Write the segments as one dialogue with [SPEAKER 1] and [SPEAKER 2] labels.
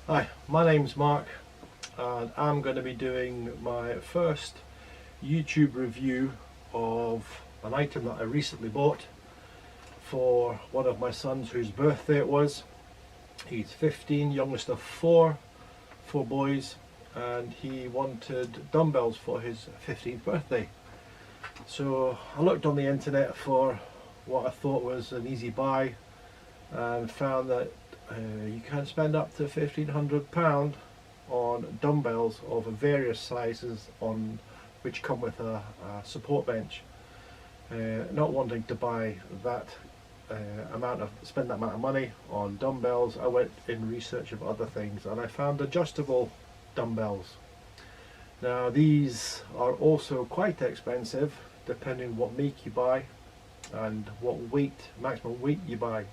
[SPEAKER 1] Hi, my name's Mark and I'm going to be doing my first YouTube review of an item that I recently bought for one of my sons whose birthday it was. He's 15, youngest of four boys, and he wanted dumbbells for his 15th birthday. So I looked on the internet for what I thought was an easy buy and found that you can spend up to £1,500 on dumbbells of various sizes on which come with a support bench. Not wanting to buy that spend that amount of money on dumbbells, I went in research of other things and I found adjustable dumbbells. Now these are also quite expensive depending what make you buy and what maximum weight you buy.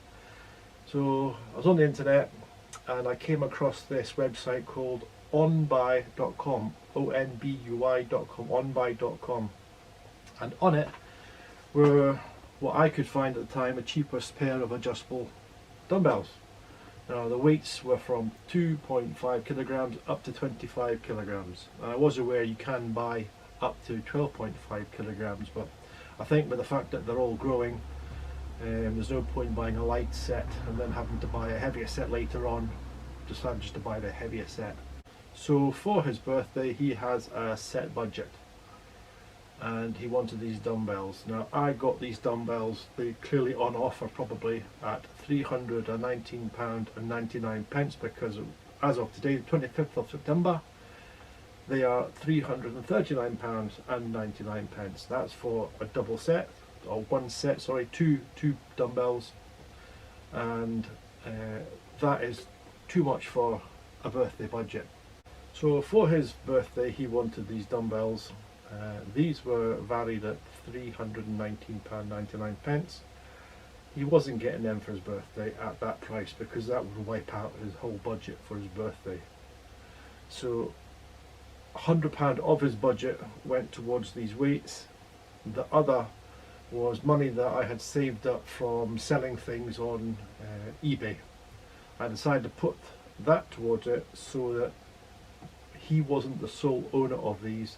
[SPEAKER 1] So I was on the internet and I came across this website called onbuy.com, onbuy.com, onbuy.com, and on it were what I could find at the time a cheapest pair of adjustable dumbbells. Now the weights were from 2.5 kilograms up to 25 kilograms. And I was aware you can buy up to 12.5 kilograms, but I think with the fact that they're all growing, there's no point buying a light set and then having to buy a heavier set later on. Decided just to buy the heavier set. So for his birthday he has a set budget and he wanted these dumbbells. Now I got these dumbbells, they're clearly on offer probably at £319.99 because as of today, the 25th of September, they are £339.99. That's for a double set, or one set, sorry, two dumbbells, and that is too much for a birthday budget. So for his birthday he wanted these dumbbells. These were valued at £319.99. He wasn't getting them for his birthday at that price because that would wipe out his whole budget for his birthday. So £100 of his budget went towards these weights. The other was money that I had saved up from selling things on eBay. I decided to put that towards it so that he wasn't the sole owner of these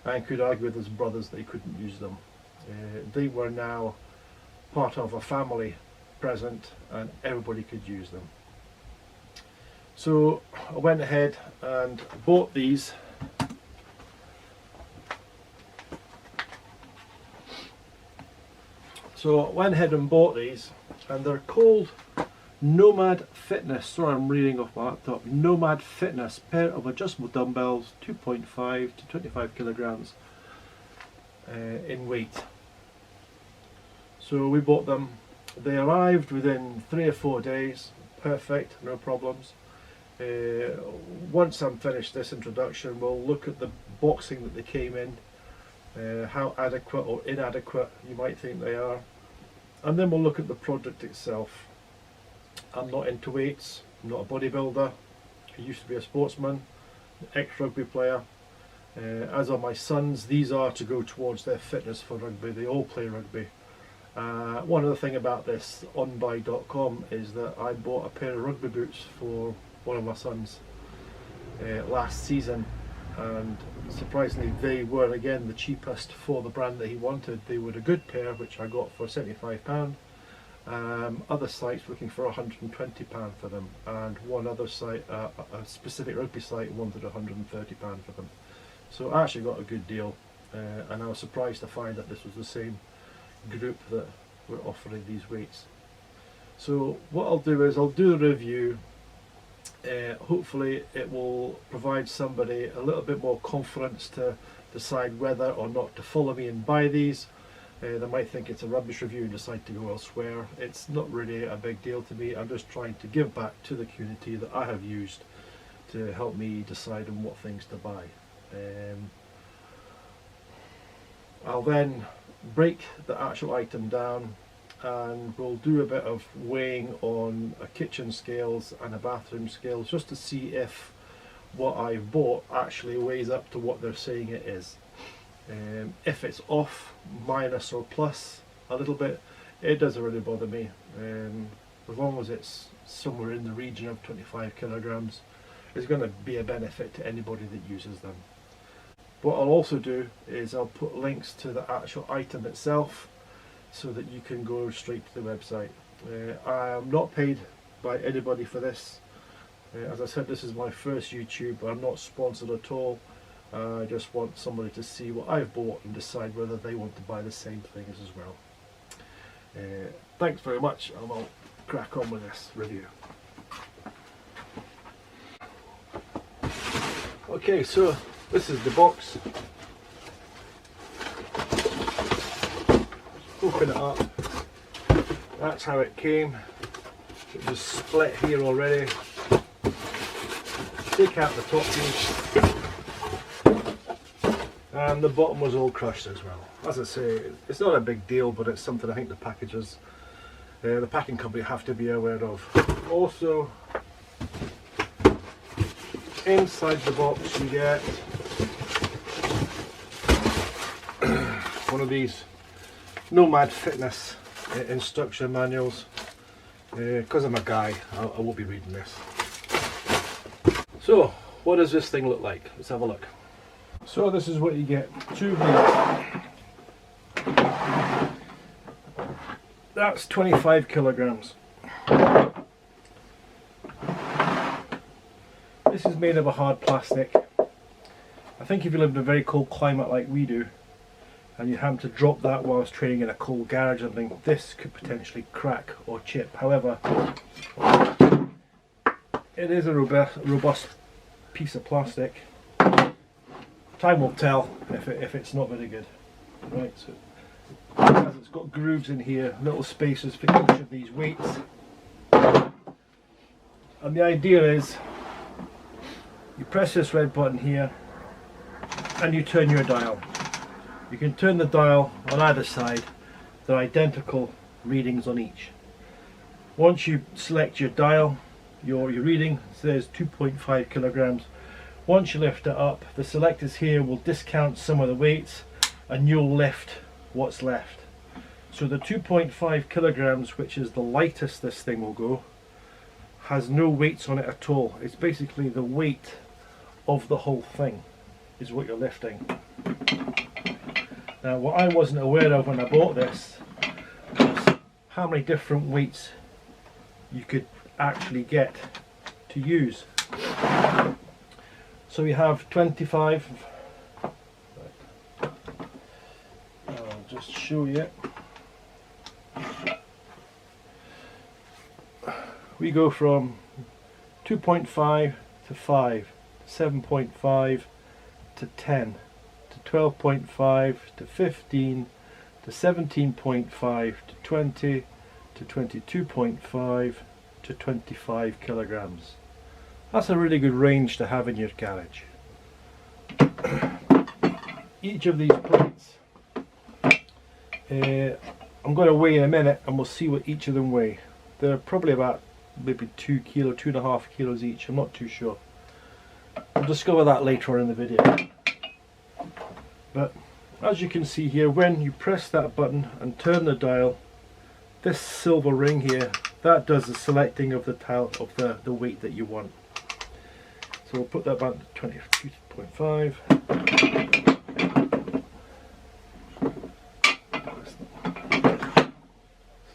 [SPEAKER 1] and could argue with his brothers that he couldn't use them. They were now part of a family present and everybody could use them. So I went ahead and bought these. So I went ahead and bought these, and they're called Nomad Fitness. Sorry, I'm reading off my laptop. Nomad Fitness pair of adjustable dumbbells, 2.5 to 25 kilograms in weight. So we bought them. They arrived within 3 or 4 days. Perfect, no problems. Once I'm finished this introduction, we'll look at the boxing that they came in. How adequate or inadequate you might think they are, and then we'll look at the product itself. I'm not into weights, I'm not a bodybuilder, I used to be a sportsman, ex-rugby player, as are my sons. These are to go towards their fitness for rugby. They all play rugby. One other thing about this onbuy.com is that I bought a pair of rugby boots for one of my sons last season, and surprisingly they were again the cheapest for the brand that he wanted. They were a good pair which I got for £75. Other sites looking for £120 for them, and one other site, a specific rugby site, wanted £130 for them. So I actually got a good deal, and I was surprised to find that this was the same group that were offering these weights. So what I'll do is I'll do a review. Hopefully it will provide somebody a little bit more confidence to decide whether or not to follow me and buy these. They might think it's a rubbish review and decide to go elsewhere. It's not really a big deal to me. I'm just trying to give back to the community that I have used to help me decide on what things to buy. I'll then break the actual item down and we'll do a bit of weighing on a kitchen scales and a bathroom scales just to see if what I've bought actually weighs up to what they're saying it is. If it's off, minus or plus a little bit, it doesn't really bother me. As long as it's somewhere in the region of 25 kilograms, is going to be a benefit to anybody that uses them. What I'll also do is I'll put links to the actual item itself so that you can go straight to the website. I am not paid by anybody for this. As I said, this is my first YouTube. I'm not sponsored at all. I just want somebody to see what I've bought and decide whether they want to buy the same things as well. Thanks very much, and I'll crack on with this review. Okay, so this is the box. Open it up. That's how it came. It was split here already. Take out the top piece. And the bottom was all crushed as well. As I say, it's not a big deal, but it's something I think the packagers, the packing company have to be aware of. Also, inside the box you get one of these Nomad Fitness instruction manuals. Because I'm a guy, I won't be reading this. So, what does this thing look like? Let's have a look. So this is what you get. 2 weights. That's 25 kilograms. This is made of a hard plastic. I think if you live in a very cold climate like we do, and you happen to drop that whilst training in a cold garage or something, this could potentially crack or chip. However, it is a robust piece of plastic. Time will tell if it's not very good. Right, so it's got grooves in here, little spaces for each of these weights. And the idea is, you press this red button here and you turn your dial. You can turn the dial on either side. They're identical readings on each. Once you select your dial, your reading says 2.5 kilograms. Once you lift it up, the selectors here will discount some of the weights and you'll lift what's left. So the 2.5 kilograms, which is the lightest this thing will go, has no weights on it at all. It's basically the weight of the whole thing is what you're lifting. Now, what I wasn't aware of when I bought this was how many different weights you could actually get to use. So we have 25. I'll just show you. We go from 2.5 to 5, 7.5 to 10, to 12.5 to 15, to 17.5 to 20, to 22.5 to 25 kilograms. That's a really good range to have in your garage. Each of these plates, I'm going to weigh in a minute and we'll see what each of them weigh. They're probably about maybe 2 kilo, 2.5 kilos each, I'm not too sure. We'll discover that later on in the video. But as you can see here, when you press that button and turn the dial, this silver ring here, that does the selecting of the tile of the weight that you want. So we'll put that back to 22.5.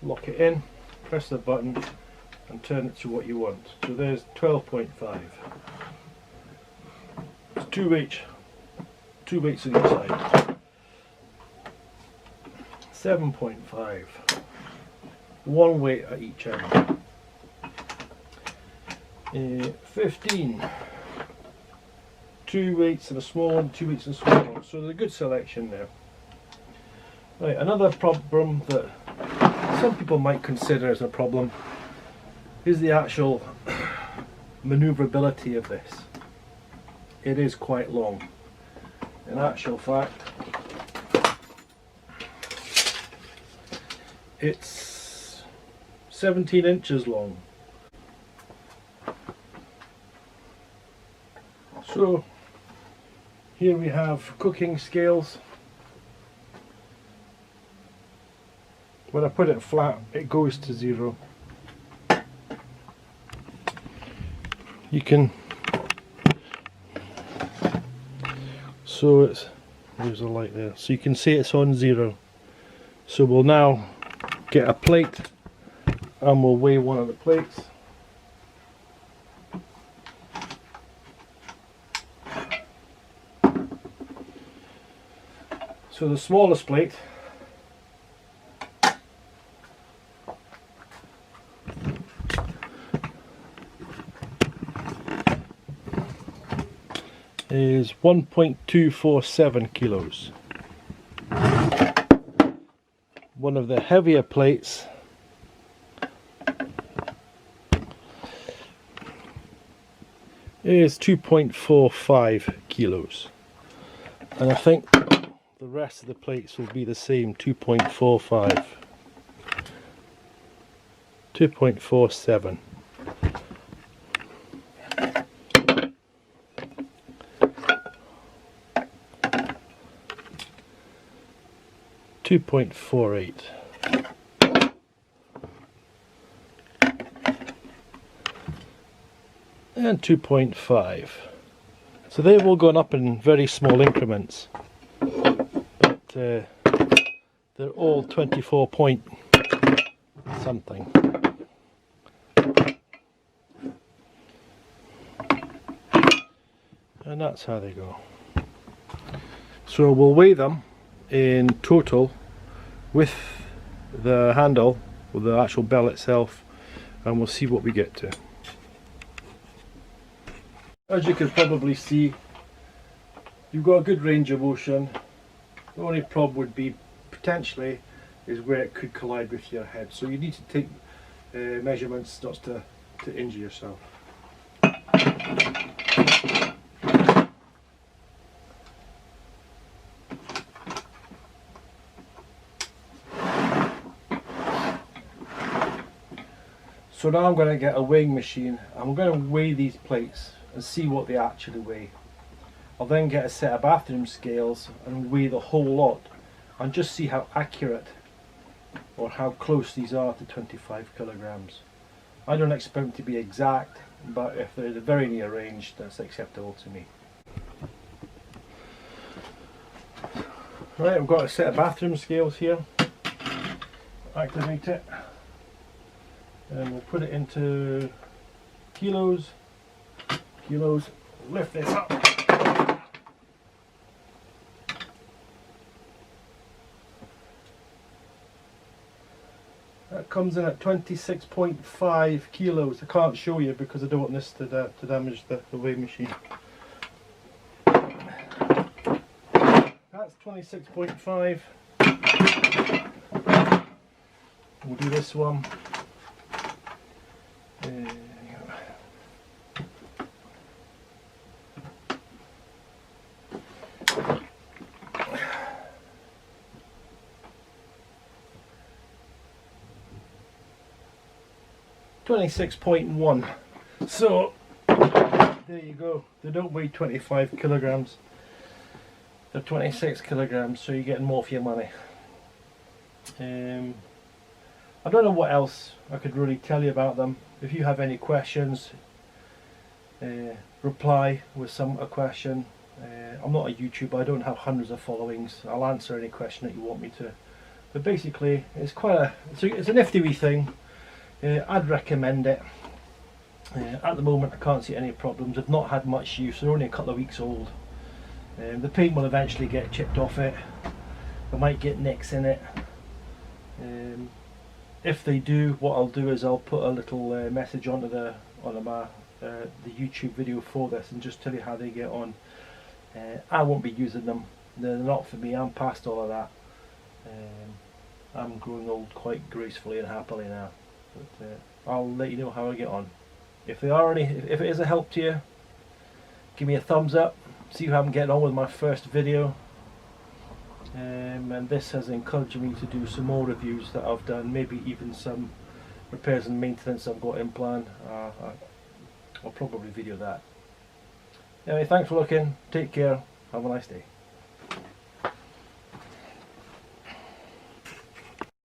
[SPEAKER 1] Lock it in, press the button and turn it to what you want. So there's 12.5. It's two weights on each side. 7.5. One weight at each end. 15. 2 weights and a small one, 2 weights and a small one. So there's a good selection there. Right, another problem that some people might consider as a problem is the actual maneuverability of this. It is quite long. In actual fact, it's 17 inches long. So here we have cooking scales. When I put it flat, it goes to 0. You can So it's, there's a light there, so you can see it's on 0. So we'll now get a plate and we'll weigh one of the plates. So the smallest plate is 1.247 kilos. One of the heavier plates is 2.45 kilos. And I think the rest of the plates will be the same, 2.45, 2.47. $2.48 and 2.5. So they've all gone up in very small increments, but they're all 24 point something. And that's how they go. So we'll weigh them in total with the handle, with the actual bell itself, and we'll see what we get to. As you can probably see, you've got a good range of motion. The only problem would be potentially is where it could collide with your head, so you need to take measurements not to injure yourself. So now I'm going to get a weighing machine and I'm going to weigh these plates and see what they actually weigh. I'll then get a set of bathroom scales and weigh the whole lot and just see how accurate or how close these are to 25 kilograms. I don't expect them to be exact, but if they're very near range, that's acceptable to me. Right, I've got a set of bathroom scales here. Activate it. And we'll put it into kilos, lift this up. That comes in at 26.5 kilos. I can't show you because I don't want this to damage the weighing machine. That's 26.5. We'll do this one. 26.1. So there you go. They don't weigh 25 kilograms. They're 26 kilograms, so you're getting more for your money. I don't know what else I could really tell you about them. If you have any questions, reply with a question. I'm not a YouTuber, I don't have hundreds of followings. I'll answer any question that you want me to. But basically, it's quite it's a nifty wee thing. I'd recommend it. At the moment I can't see any problems. I've not had much use, they're only a couple of weeks old. The paint will eventually get chipped off it. I might get nicks in it. If they do, what I'll do is I'll put a little message onto the YouTube video for this and just tell you how they get on. I won't be using them. They're not for me. I'm past all of that. I'm growing old quite gracefully and happily now. But I'll let you know how I get on. If it is a help to you, give me a thumbs up. See how I'm getting on with my first video. And this has encouraged me to do some more reviews that I've done, maybe even some repairs and maintenance I've got in plan. I'll probably video that. Anyway, thanks for looking, take care, have a nice day.